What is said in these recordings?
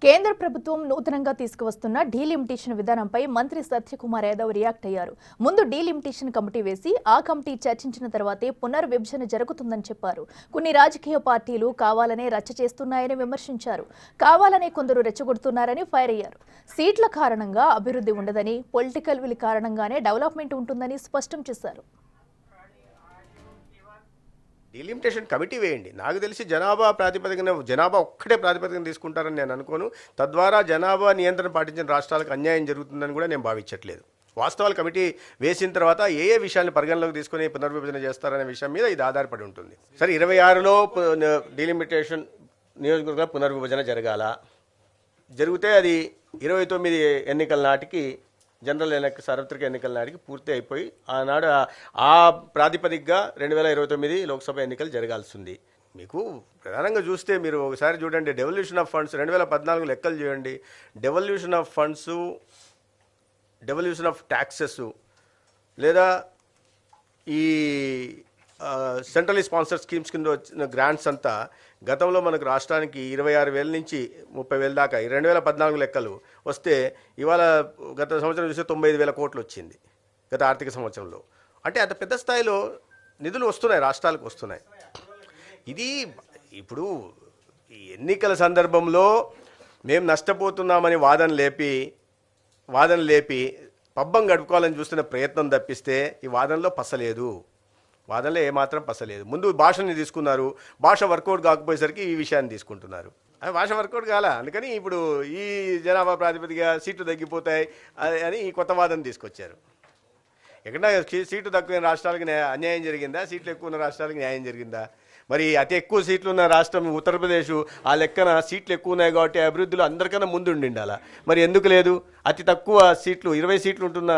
కేంద్ర ప్రభుత్వం నూతనంగా తీసుకువస్తున్న డీలిమిటేషన్ విధానంపై మంత్రి సత్యకుమార్ యాదవ్ రియాక్ట్ అయ్యారు. ముందు డీలిమిటేషన్ కమిటీ వేసి ఆ కమిటీ చర్చించిన తర్వాతే పునర్విభజన జరుగుతుందని చెప్పారు. కొన్ని రాజకీయ పార్టీలు కావాలనే రచ్చ చేస్తున్నాయని విమర్శించారు. కావాలనే కొందరు రెచ్చగొడుతున్నారని ఫైర్ అయ్యారు. సీట్ల కారణంగా అభివృద్ధి ఉండదని, పొలిటికల్ విల్ కారణంగానే డెవలప్మెంట్ ఉంటుందని స్పష్టం చేశారు. డీలిమిటేషన్ కమిటీ వేయండి. నాకు తెలిసి జనాభా ప్రాతిపదికన జనాభా ఒక్కటే ప్రాతిపదికన తీసుకుంటారని నేను అనుకోను. తద్వారా జనాభా నియంత్రణ పాటించిన రాష్ట్రాలకు అన్యాయం జరుగుతుందని కూడా నేను భావించట్లేదు. వాస్తవాల కమిటీ వేసిన తర్వాత ఏ విషయాన్ని పరిగణలోకి తీసుకుని పునర్విభజన చేస్తారనే విషయం మీద ఇది ఆధారపడి ఉంటుంది. సరే, 26లో డీలిమిటేషన్ నియోజకవర్గాల పునర్విభజన జరిగితే అది 29 ఎన్నికల నాటికి జనరల్ సార్వత్రిక ఎన్నికల నాటికి పూర్తి అయిపోయి ఆనాడు ఆ ప్రాతిపదికగా 2029 లోక్సభ ఎన్నికలు జరగాల్సింది. మీకు ప్రధానంగా చూస్తే మీరు ఒకసారి చూడండి, డెవల్యూషన్ ఆఫ్ ఫండ్స్ 2014 లెక్కలు చూడండి. Devolution of funds, devolution of taxes లేదా ఈ సెంట్రల్ స్పాన్సర్ స్కీమ్స్ కింద వచ్చిన గ్రాంట్స్ అంతా గతంలో మనకు రాష్ట్రానికి 26,000 నుంచి 30,000 దాకా 2014 లెక్కలు వస్తే ఇవాళ గత సంవత్సరం చూస్తే 95,000 కోట్లు వచ్చింది గత ఆర్థిక సంవత్సరంలో. అంటే అంత పెద్ద స్థాయిలో నిధులు వస్తున్నాయి, రాష్ట్రాలకు వస్తున్నాయి. ఇది ఇప్పుడు ఈ ఎన్నికల సందర్భంలో మేము నష్టపోతున్నామని వాదన లేపి పబ్బం గడుపుకోవాలని చూస్తున్న ప్రయత్నం తప్పిస్తే ఈ వాదనలో పసలేదు. వాదనలో ఏమాత్రం పసలేదు. ముందు భాషని తీసుకున్నారు, భాష వర్కౌట్ కాకపోయేసరికి ఈ విషయాన్ని తీసుకుంటున్నారు. భాష వర్కౌట్ కాల, అందుకని ఇప్పుడు ఈ జనాభా ప్రాతిపదిక సీట్లు తగ్గిపోతాయి అని ఈ కొత్త వాదన తీసుకొచ్చారు. ఎక్కడన్నా సీట్లు తక్కువ రాష్ట్రాలకు అన్యాయం జరిగిందా? సీట్లు ఎక్కువ ఉన్న రాష్ట్రాలకు న్యాయం జరిగిందా? మరి అతి ఎక్కువ సీట్లు ఉన్న రాష్ట్రం ఉత్తరప్రదేశ్, ఆ లెక్కన సీట్లు ఎక్కువ ఉన్నాయి కాబట్టి అభివృద్ధిలో అందరికన్నా ముందు ఉండాల. మరి ఎందుకు లేదు? అతి తక్కువ సీట్లు 20 సీట్లు ఉంటున్న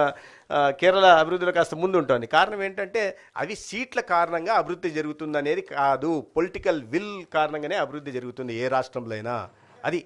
కేరళ అభివృద్ధిలో కాస్త ముందు ఉంటుంది. కారణం ఏంటంటే అవి సీట్ల కారణంగా అభివృద్ధి జరుగుతుంది అనేది కాదు, పొలిటికల్ విల్ కారణంగానే అభివృద్ధి జరుగుతుంది ఏ రాష్ట్రంలో అయినా. అది